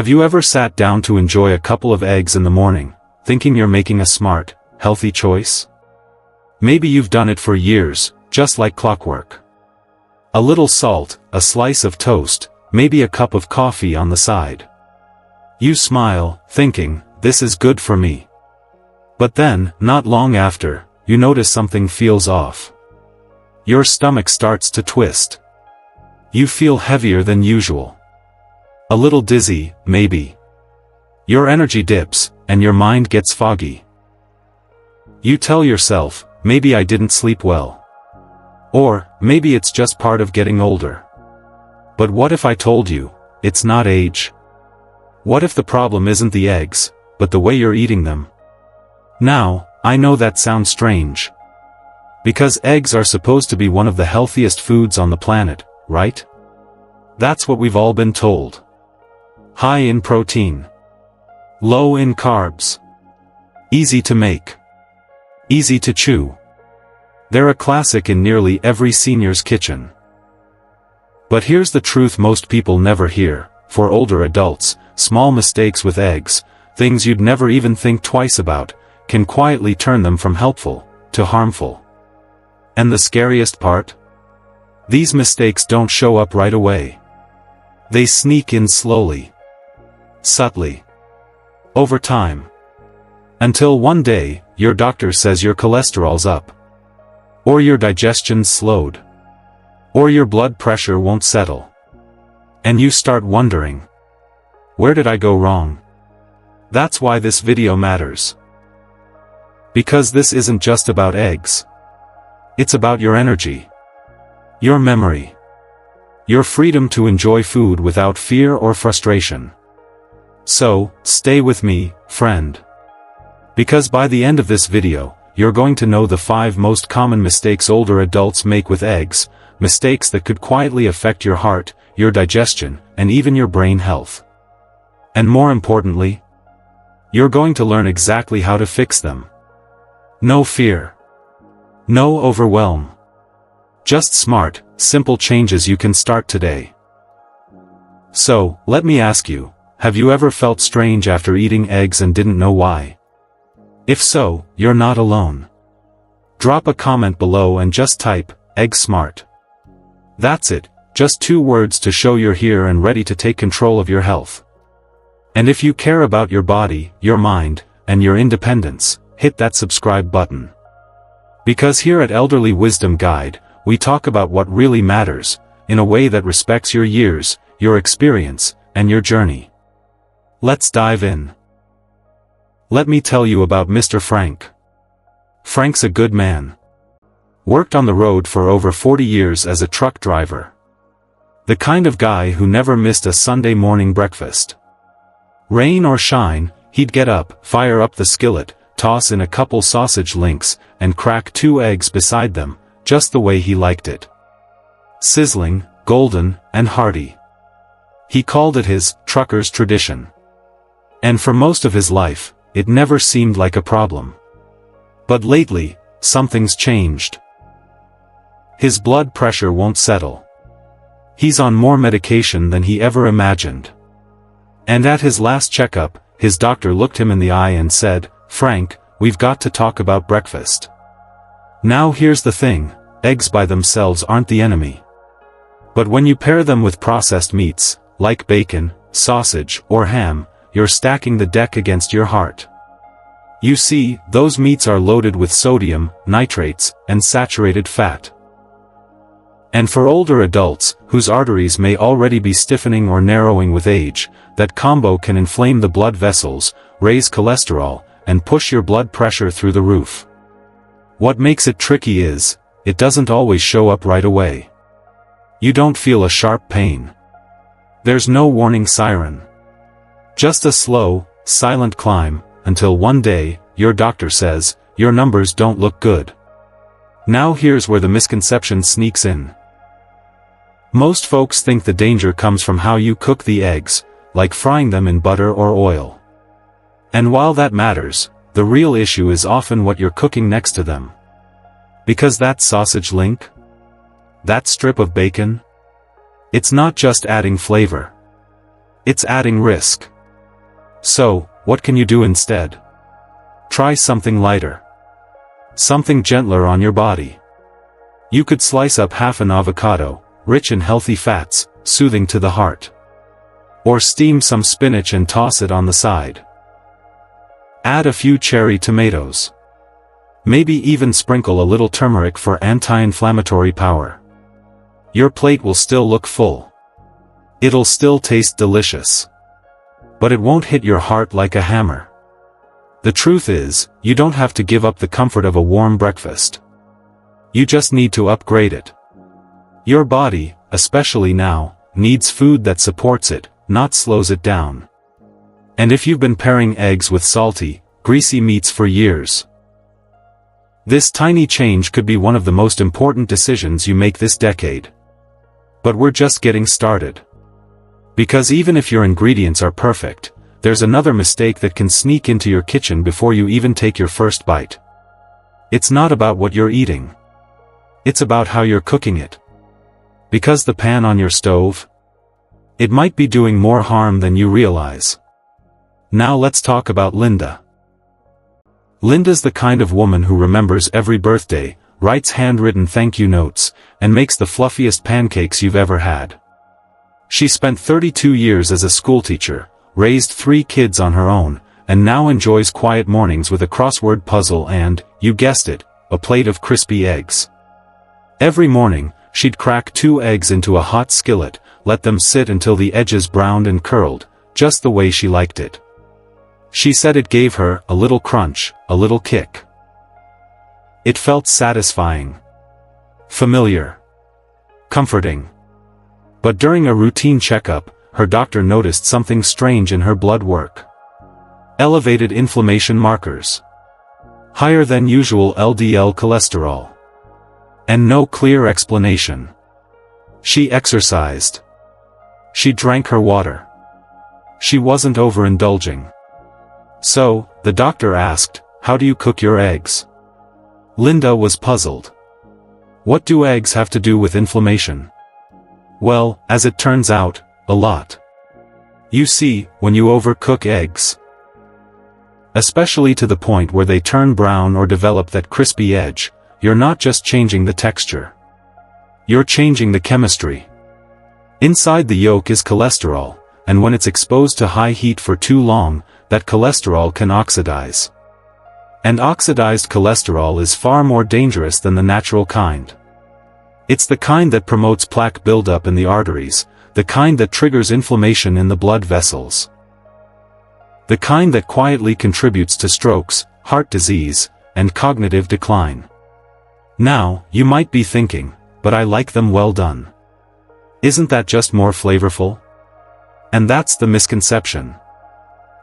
Have you ever sat down to enjoy a couple of eggs in the morning, thinking you're making a smart, healthy choice? Maybe you've done it for years, just like clockwork. A little salt, a slice of toast, maybe a cup of coffee on the side. You smile, thinking, this is good for me. But then, not long after, you notice something feels off. Your stomach starts to twist. You feel heavier than usual. A little dizzy, maybe. Your energy dips, and your mind gets foggy. You tell yourself, maybe I didn't sleep well. Or, maybe it's just part of getting older. But what if I told you, it's not age? What if the problem isn't the eggs, but the way you're eating them? Now, I know that sounds strange. Because eggs are supposed to be one of the healthiest foods on the planet, right? That's what we've all been told. High in protein. Low in carbs. Easy to make. Easy to chew. They're a classic in nearly every senior's kitchen. But here's the truth most people never hear. For older adults, small mistakes with eggs, things you'd never even think twice about, can quietly turn them from helpful to harmful. And the scariest part? These mistakes don't show up right away. They sneak in slowly. Subtly. Over time. Until one day, your doctor says your cholesterol's up. Or your digestion's slowed. Or your blood pressure won't settle. And you start wondering, where did I go wrong? That's why this video matters. Because this isn't just about eggs. It's about your energy. Your memory. Your freedom to enjoy food without fear or frustration. So, stay with me, friend. Because by the end of this video, you're going to know the 5 most common mistakes older adults make with eggs, mistakes that could quietly affect your heart, your digestion, and even your brain health. And more importantly, you're going to learn exactly how to fix them. No fear. No overwhelm. Just smart, simple changes you can start today. So, let me ask you, have you ever felt strange after eating eggs and didn't know why? If so, you're not alone. Drop a comment below and just type, Egg Smart. That's it, just 2 words to show you're here and ready to take control of your health. And if you care about your body, your mind, and your independence, hit that subscribe button. Because here at Elderly Wisdom Guide, we talk about what really matters, in a way that respects your years, your experience, and your journey. Let's dive in. Let me tell you about Mr. Frank. Frank's a good man. Worked on the road for over 40 years as a truck driver. The kind of guy who never missed a Sunday morning breakfast. Rain or shine, he'd get up, fire up the skillet, toss in a couple sausage links, and crack 2 eggs beside them, just the way he liked it. Sizzling, golden, and hearty. He called it his trucker's tradition. And for most of his life, it never seemed like a problem. But lately, something's changed. His blood pressure won't settle. He's on more medication than he ever imagined. And at his last checkup, his doctor looked him in the eye and said, "Frank, we've got to talk about breakfast." Now here's the thing, eggs by themselves aren't the enemy. But when you pair them with processed meats, like bacon, sausage, or ham, you're stacking the deck against your heart. You see, those meats are loaded with sodium, nitrates, and saturated fat. And for older adults, whose arteries may already be stiffening or narrowing with age, that combo can inflame the blood vessels, raise cholesterol, and push your blood pressure through the roof. What makes it tricky is, it doesn't always show up right away. You don't feel a sharp pain. There's no warning siren. Just a slow, silent climb, until one day, your doctor says, your numbers don't look good. Now here's where the misconception sneaks in. Most folks think the danger comes from how you cook the eggs, like frying them in butter or oil. And while that matters, the real issue is often what you're cooking next to them. Because that sausage link? That strip of bacon? It's not just adding flavor. It's adding risk. So, what can you do instead? Try something lighter. Something gentler on your body. You could slice up half an avocado, rich in healthy fats, soothing to the heart. Or steam some spinach and toss it on the side. Add a few cherry tomatoes. Maybe even sprinkle a little turmeric for anti-inflammatory power. Your plate will still look full. It'll still taste delicious. But it won't hit your heart like a hammer. The truth is, you don't have to give up the comfort of a warm breakfast. You just need to upgrade it. Your body, especially now, needs food that supports it, not slows it down. And if you've been pairing eggs with salty, greasy meats for years, this tiny change could be one of the most important decisions you make this decade. But we're just getting started. Because even if your ingredients are perfect, there's another mistake that can sneak into your kitchen before you even take your first bite. It's not about what you're eating. It's about how you're cooking it. Because the pan on your stove, it might be doing more harm than you realize. Now let's talk about Linda. Linda's the kind of woman who remembers every birthday, writes handwritten thank you notes, and makes the fluffiest pancakes you've ever had. She spent 32 years as a schoolteacher, raised 3 kids on her own, and now enjoys quiet mornings with a crossword puzzle and, you guessed it, a plate of crispy eggs. Every morning, she'd crack 2 eggs into a hot skillet, let them sit until the edges browned and curled, just the way she liked it. She said it gave her a little crunch, a little kick. It felt satisfying, familiar, comforting. But during a routine checkup, her doctor noticed something strange in her blood work. Elevated inflammation markers. Higher than usual LDL cholesterol. And no clear explanation. She exercised. She drank her water. She wasn't overindulging. So, the doctor asked, "How do you cook your eggs?" Linda was puzzled. What do eggs have to do with inflammation? Well, as it turns out, a lot. You see, when you overcook eggs, especially to the point where they turn brown or develop that crispy edge, you're not just changing the texture. You're changing the chemistry. Inside the yolk is cholesterol, and when it's exposed to high heat for too long, that cholesterol can oxidize. And oxidized cholesterol is far more dangerous than the natural kind. It's the kind that promotes plaque buildup in the arteries, the kind that triggers inflammation in the blood vessels. The kind that quietly contributes to strokes, heart disease, and cognitive decline. Now, you might be thinking, but I like them well done. Isn't that just more flavorful? And that's the misconception.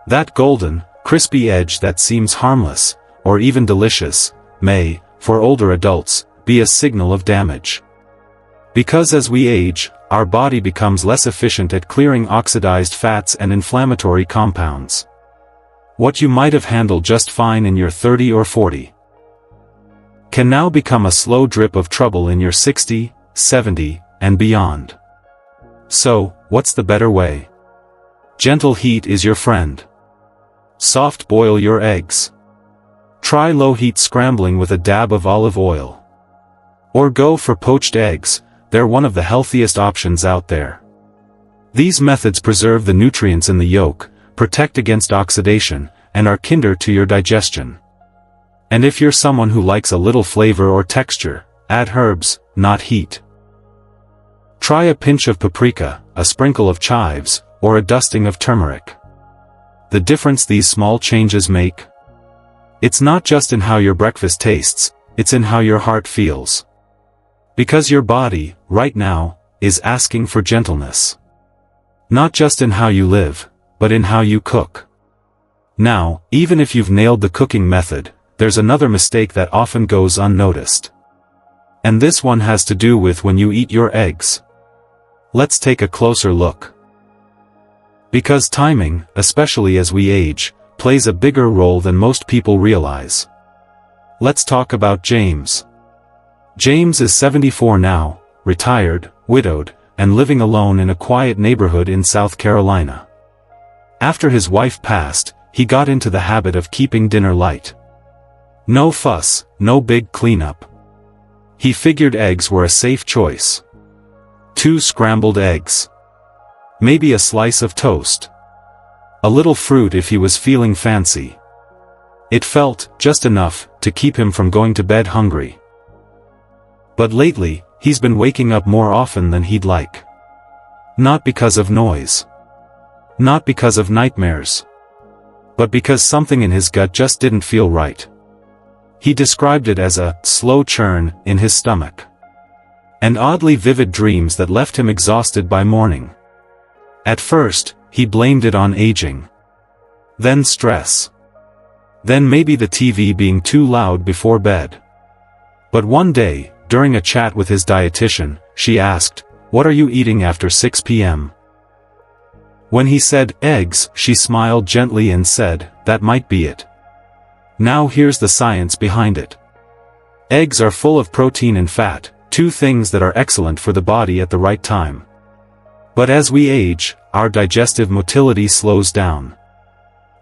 That golden, crispy edge that seems harmless, or even delicious, may, for older adults, be a signal of damage. Because as we age, our body becomes less efficient at clearing oxidized fats and inflammatory compounds. What you might have handled just fine in your 30 or 40 can now become a slow drip of trouble in your 60, 70, and beyond. So, what's the better way? Gentle heat is your friend. Soft boil your eggs. Try low heat scrambling with a dab of olive oil. Or go for poached eggs. They're one of the healthiest options out there. These methods preserve the nutrients in the yolk, protect against oxidation, and are kinder to your digestion. And if you're someone who likes a little flavor or texture, add herbs, not heat. Try a pinch of paprika, a sprinkle of chives, or a dusting of turmeric. The difference these small changes make? It's not just in how your breakfast tastes, it's in how your heart feels. Because your body, right now, is asking for gentleness. Not just in how you live, but in how you cook. Now, even if you've nailed the cooking method, there's another mistake that often goes unnoticed. And this one has to do with when you eat your eggs. Let's take a closer look. Because timing, especially as we age, plays a bigger role than most people realize. Let's talk about James. James is 74 now, retired, widowed, and living alone in a quiet neighborhood in South Carolina. After his wife passed, he got into the habit of keeping dinner light. No fuss, no big cleanup. He figured eggs were a safe choice. 2 scrambled eggs. Maybe a slice of toast. A little fruit if he was feeling fancy. It felt just enough to keep him from going to bed hungry. But lately, he's been waking up more often than he'd like. Not because of noise. Not because of nightmares. But because something in his gut just didn't feel right. He described it as a slow churn in his stomach. And oddly vivid dreams that left him exhausted by morning. At first, he blamed it on aging. Then stress. Then maybe the TV being too loud before bed. But one day, during a chat with his dietitian, she asked, "What are you eating after 6 p.m.? When he said, "Eggs," she smiled gently and said, "That might be it." Now here's the science behind it. Eggs are full of protein and fat, 2 things that are excellent for the body at the right time. But as we age, our digestive motility slows down.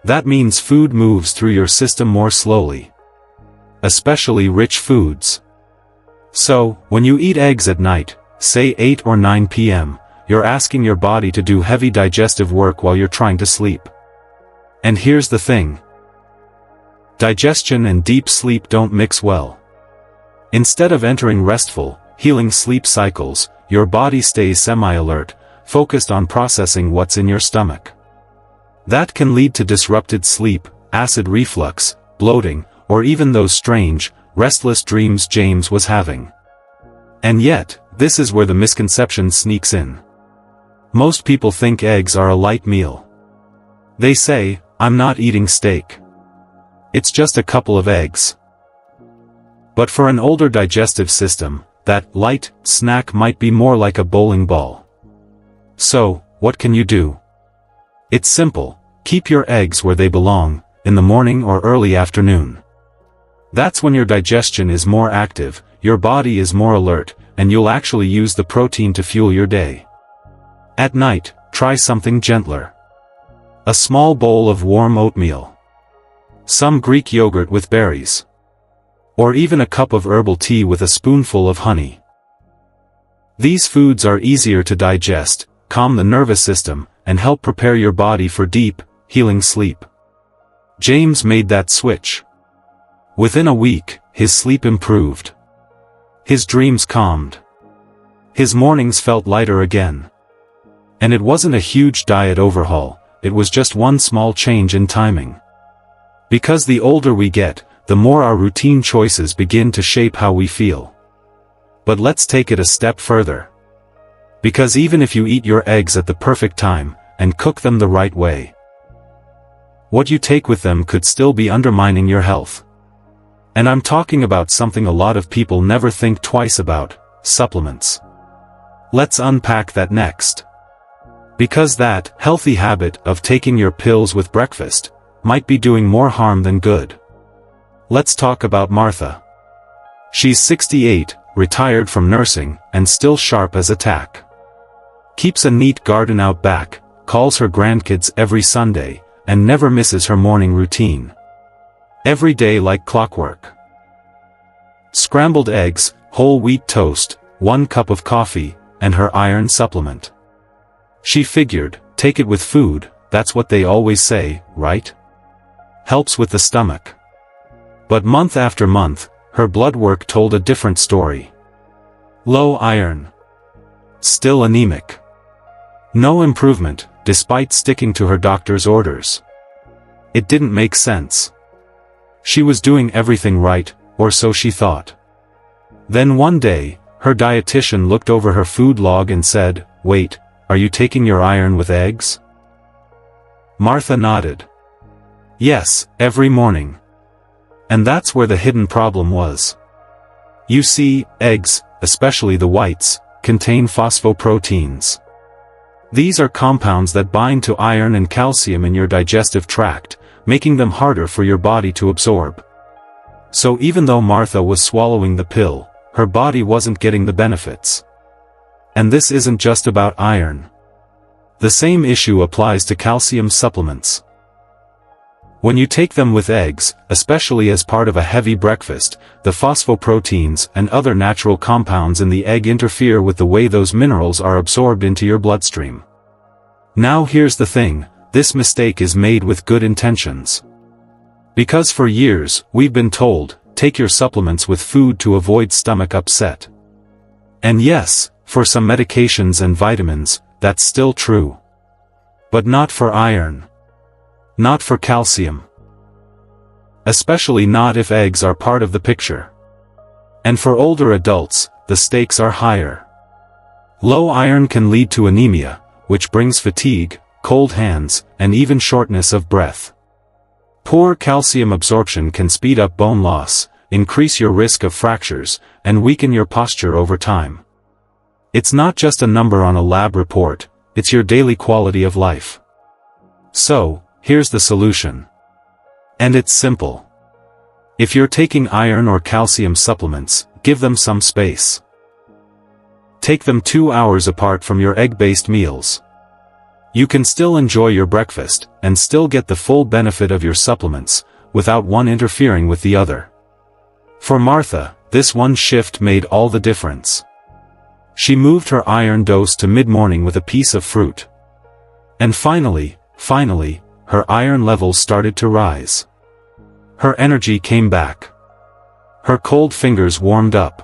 That means food moves through your system more slowly. Especially rich foods. So, when you eat eggs at night, say 8 or 9 p.m., you're asking your body to do heavy digestive work while you're trying to sleep. And here's the thing. Digestion and deep sleep don't mix well. Instead of entering restful, healing sleep cycles, your body stays semi-alert, focused on processing what's in your stomach. That can lead to disrupted sleep, acid reflux, bloating, or even those strange, restless dreams James was having. And yet, this is where the misconception sneaks in. Most people think eggs are a light meal. They say, "I'm not eating steak. It's just a couple of eggs." But for an older digestive system, that light snack might be more like a bowling ball. So, what can you do? It's simple. Keep your eggs where they belong, in the morning or early afternoon. That's when your digestion is more active, your body is more alert, and you'll actually use the protein to fuel your day. At night, try something gentler. A small bowl of warm oatmeal. Some Greek yogurt with berries. Or even a cup of herbal tea with a spoonful of honey. These foods are easier to digest, calm the nervous system, and help prepare your body for deep, healing sleep. James made that switch. Within a week, his sleep improved. His dreams calmed. His mornings felt lighter again. And it wasn't a huge diet overhaul, it was just one small change in timing. Because the older we get, the more our routine choices begin to shape how we feel. But let's take it a step further. Because even if you eat your eggs at the perfect time, and cook them the right way, what you take with them could still be undermining your health. And I'm talking about something a lot of people never think twice about, supplements. Let's unpack that next. Because that healthy habit of taking your pills with breakfast might be doing more harm than good. Let's talk about Martha. She's 68, retired from nursing, and still sharp as a tack. Keeps a neat garden out back, calls her grandkids every Sunday, and never misses her morning routine. Every day like clockwork. Scrambled eggs, whole wheat toast, 1 cup of coffee, and her iron supplement. She figured, take it with food, that's what they always say, right? Helps with the stomach. But month after month, her blood work told a different story. Low iron. Still anemic. No improvement, despite sticking to her doctor's orders. It didn't make sense. She was doing everything right, or so she thought. Then one day, her dietitian looked over her food log and said, "Wait, are you taking your iron with eggs?" Martha nodded. Yes, every morning. And that's where the hidden problem was. You see, eggs, especially the whites, contain phosphoproteins. These are compounds that bind to iron and calcium in your digestive tract, making them harder for your body to absorb. So even though Martha was swallowing the pill, her body wasn't getting the benefits. And this isn't just about iron. The same issue applies to calcium supplements. When you take them with eggs, especially as part of a heavy breakfast, the phosphoproteins and other natural compounds in the egg interfere with the way those minerals are absorbed into your bloodstream. Now here's the thing, this mistake is made with good intentions. Because for years, we've been told, take your supplements with food to avoid stomach upset. And yes, for some medications and vitamins, that's still true. But not for iron. Not for calcium. Especially not if eggs are part of the picture. And for older adults, the stakes are higher. Low iron can lead to anemia, which brings fatigue, cold hands, and even shortness of breath. Poor calcium absorption can speed up bone loss, increase your risk of fractures, and weaken your posture over time. It's not just a number on a lab report, it's your daily quality of life. So, here's the solution. And it's simple. If you're taking iron or calcium supplements, give them some space. Take them 2 hours apart from your egg-based meals. You can still enjoy your breakfast, and still get the full benefit of your supplements, without one interfering with the other. For Martha, this one shift made all the difference. She moved her iron dose to mid-morning with a piece of fruit. And finally, her iron levels started to rise. Her energy came back. Her cold fingers warmed up.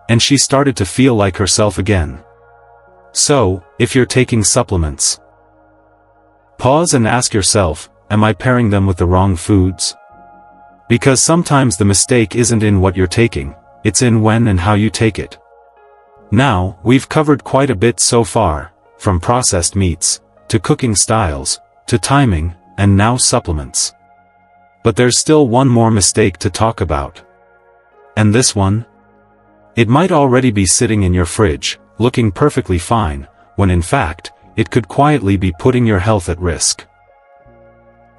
And she started to feel like herself again. So, if you're taking supplements, pause and ask yourself, am I pairing them with the wrong foods? Because sometimes the mistake isn't in what you're taking, it's in when and how you take it. Now, we've covered quite a bit so far, from processed meats, to cooking styles, to timing, and now supplements. But there's still one more mistake to talk about. And this one? It might already be sitting in your fridge, looking perfectly fine, when in fact, it could quietly be putting your health at risk.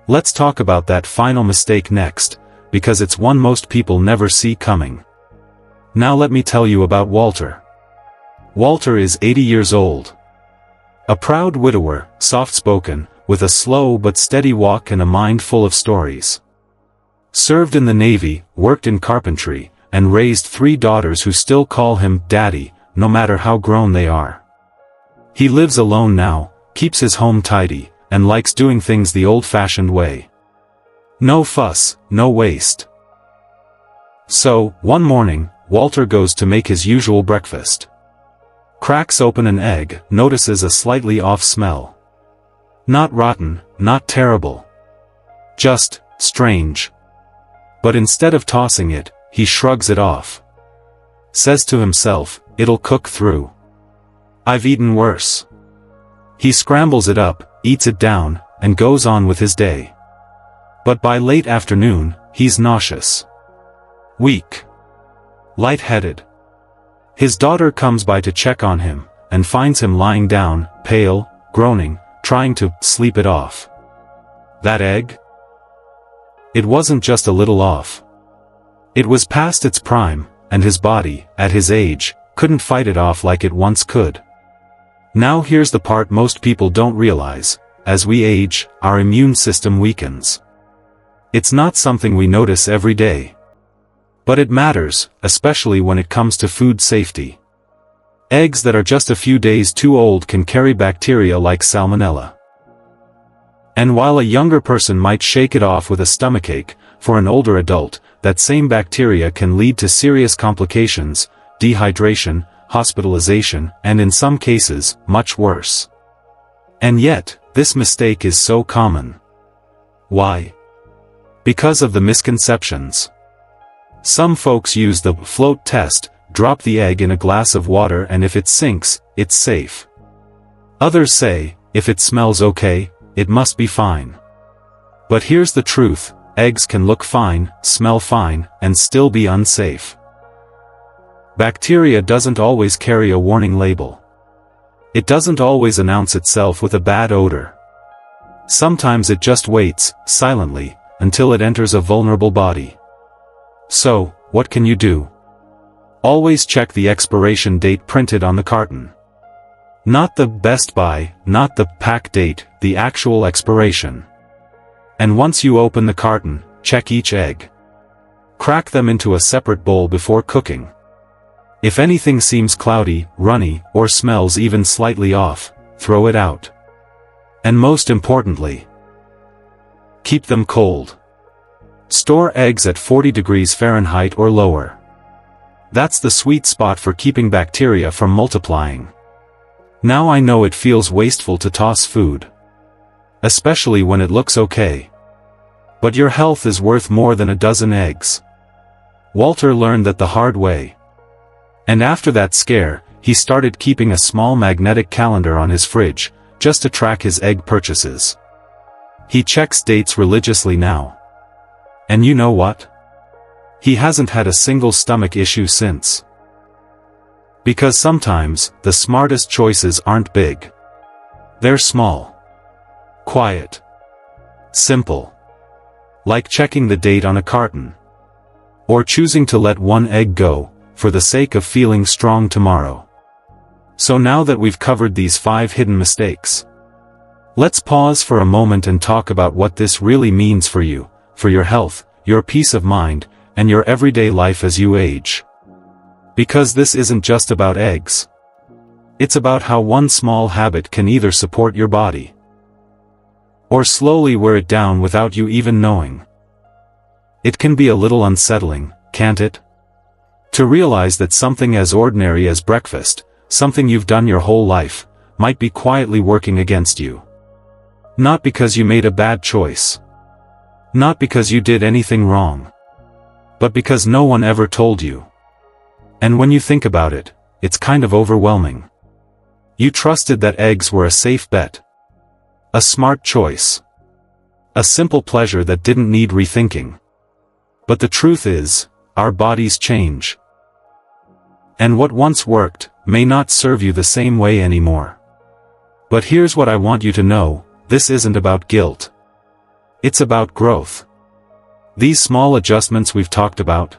Let's talk about that final mistake next, because it's one most people never see coming. Now let me tell you about Walter. Walter is 80 years old. A proud widower, soft-spoken, with a slow but steady walk and a mind full of stories. Served in the Navy, worked in carpentry, and raised 3 daughters who still call him Daddy, no matter how grown they are. He lives alone now, keeps his home tidy, and likes doing things the old-fashioned way. No fuss, no waste. So, one morning, Walter goes to make his usual breakfast. Cracks open an egg, notices a slightly off smell. Not rotten, not terrible. Just strange. But instead of tossing it, he shrugs it off. Says to himself, it'll cook through. I've eaten worse. He scrambles it up, eats it down, and goes on with his day. But by late afternoon, he's nauseous. Weak. Lightheaded. His daughter comes by to check on him, and finds him lying down, pale, groaning, trying to sleep it off. That egg? It wasn't just a little off. It was past its prime, and his body, at his age, couldn't fight it off like it once could. Now here's the part most people don't realize: as we age, our immune system weakens. It's not something we notice every day. But it matters, especially when it comes to food safety. Eggs that are just a few days too old can carry bacteria like salmonella. And while a younger person might shake it off with a stomachache, for an older adult, that same bacteria can lead to serious complications, dehydration, hospitalization, and in some cases, much worse. And yet, this mistake is so common. Why? Because of the misconceptions. Some folks use the float test, drop the egg in a glass of water and if it sinks, it's safe. Others say, if it smells okay, it must be fine. But here's the truth: eggs can look fine, smell fine, and still be unsafe. Bacteria doesn't always carry a warning label. It doesn't always announce itself with a bad odor. Sometimes it just waits, silently, until it enters a vulnerable body. So, what can you do? Always check the expiration date printed on the carton. Not the best by, not the pack date, the actual expiration. And once you open the carton, check each egg. Crack them into a separate bowl before cooking. If anything seems cloudy, runny, or smells even slightly off, throw it out. And most importantly, keep them cold. Store eggs at 40 degrees Fahrenheit or lower. That's the sweet spot for keeping bacteria from multiplying. Now I know it feels wasteful to toss food. Especially when it looks okay. But your health is worth more than a dozen eggs. Walter learned that the hard way. And after that scare, he started keeping a small magnetic calendar on his fridge, just to track his egg purchases. He checks dates religiously now. And you know what? He hasn't had a single stomach issue since. Because sometimes, the smartest choices aren't big. They're small. Quiet. Simple. Like checking the date on a carton. Or choosing to let one egg go, for the sake of feeling strong tomorrow. So now that we've covered these 5 hidden mistakes, let's pause for a moment and talk about what this really means for you, for your health, your peace of mind, and your everyday life as you age. Because this isn't just about eggs. It's about how one small habit can either support your body, or slowly wear it down without you even knowing. It can be a little unsettling, can't it? To realize that something as ordinary as breakfast, something you've done your whole life, might be quietly working against you. Not because you made a bad choice. Not because you did anything wrong. But because no one ever told you. And when you think about it, it's kind of overwhelming. You trusted that eggs were a safe bet. A smart choice. A simple pleasure that didn't need rethinking. But the truth is, our bodies change. And what once worked, may not serve you the same way anymore. But here's what I want you to know, this isn't about guilt. It's about growth. These small adjustments we've talked about,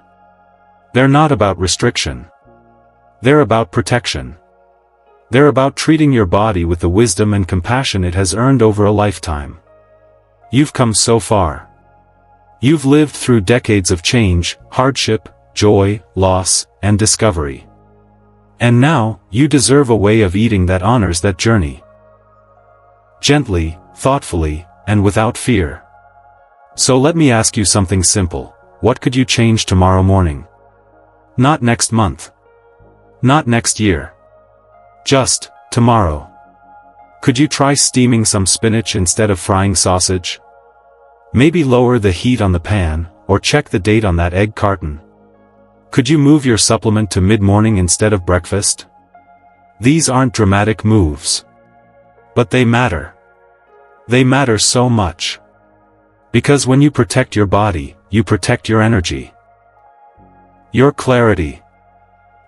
they're not about restriction. They're about protection. They're about treating your body with the wisdom and compassion it has earned over a lifetime. You've come so far. You've lived through decades of change, hardship, joy, loss, and discovery. And now, you deserve a way of eating that honors that journey. Gently, thoughtfully, and without fear. So let me ask you something simple. What could you change tomorrow morning? Not next month. Not next year. Just, tomorrow. Could you try steaming some spinach instead of frying sausage? Maybe lower the heat on the pan, or check the date on that egg carton. Could you move your supplement to mid-morning instead of breakfast? These aren't dramatic moves. But they matter. They matter so much. Because when you protect your body, you protect your energy. Your clarity.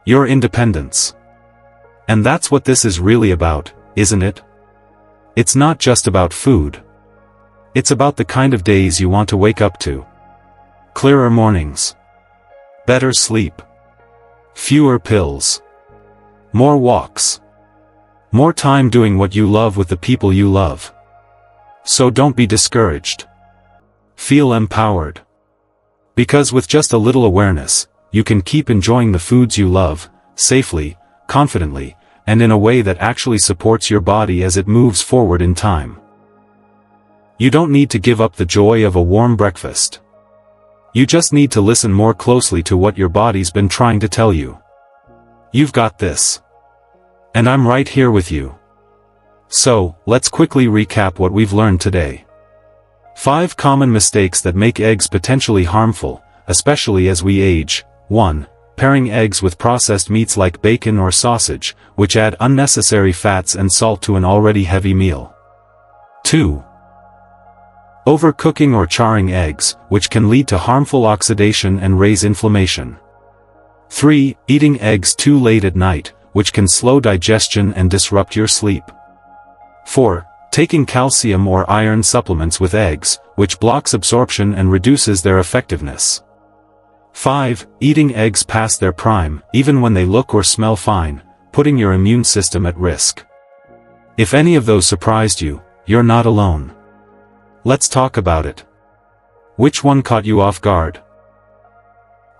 Your independence. And that's what this is really about, isn't it? It's not just about food. It's about the kind of days you want to wake up to. Clearer mornings. Better sleep. Fewer pills. More walks. More time doing what you love with the people you love. So don't be discouraged. Feel empowered. Because with just a little awareness, you can keep enjoying the foods you love, safely, confidently, and in a way that actually supports your body as it moves forward in time. You don't need to give up the joy of a warm breakfast. You just need to listen more closely to what your body's been trying to tell you. You've got this. And I'm right here with you. So, let's quickly recap what we've learned today. 5 common mistakes that make eggs potentially harmful, especially as we age. 1. Pairing eggs with processed meats like bacon or sausage, which add unnecessary fats and salt to an already heavy meal. 2. Overcooking or charring eggs, which can lead to harmful oxidation and raise inflammation. 3. Eating eggs too late at night, which can slow digestion and disrupt your sleep. 4. Taking calcium or iron supplements with eggs, which blocks absorption and reduces their effectiveness. 5. Eating eggs past their prime, even when they look or smell fine, putting your immune system at risk. If any of those surprised you, you're not alone. Let's talk about it. Which one caught you off guard?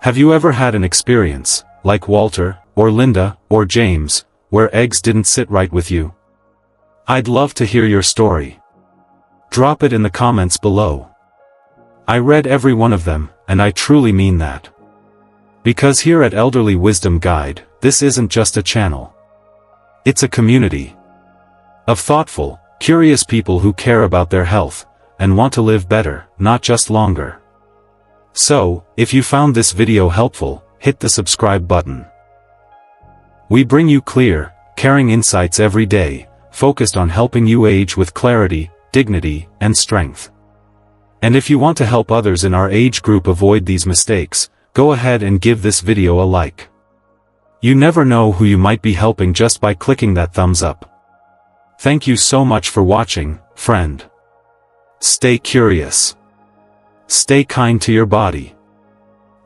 Have you ever had an experience, like Walter, or Linda, or James, where eggs didn't sit right with you? I'd love to hear your story. Drop it in the comments below. I read every one of them, and I truly mean that. Because here at Elderly Wisdom Guide, this isn't just a channel. It's a community of thoughtful, curious people who care about their health, and want to live better, not just longer. So, if you found this video helpful, hit the subscribe button. We bring you clear, caring insights every day, focused on helping you age with clarity, dignity, and strength. And if you want to help others in our age group avoid these mistakes, go ahead and give this video a like. You never know who you might be helping just by clicking that thumbs up. Thank you so much for watching, friend. Stay curious. Stay kind to your body.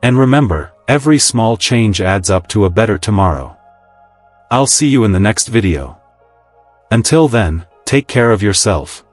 And remember, every small change adds up to a better tomorrow. I'll see you in the next video. Until then, take care of yourself.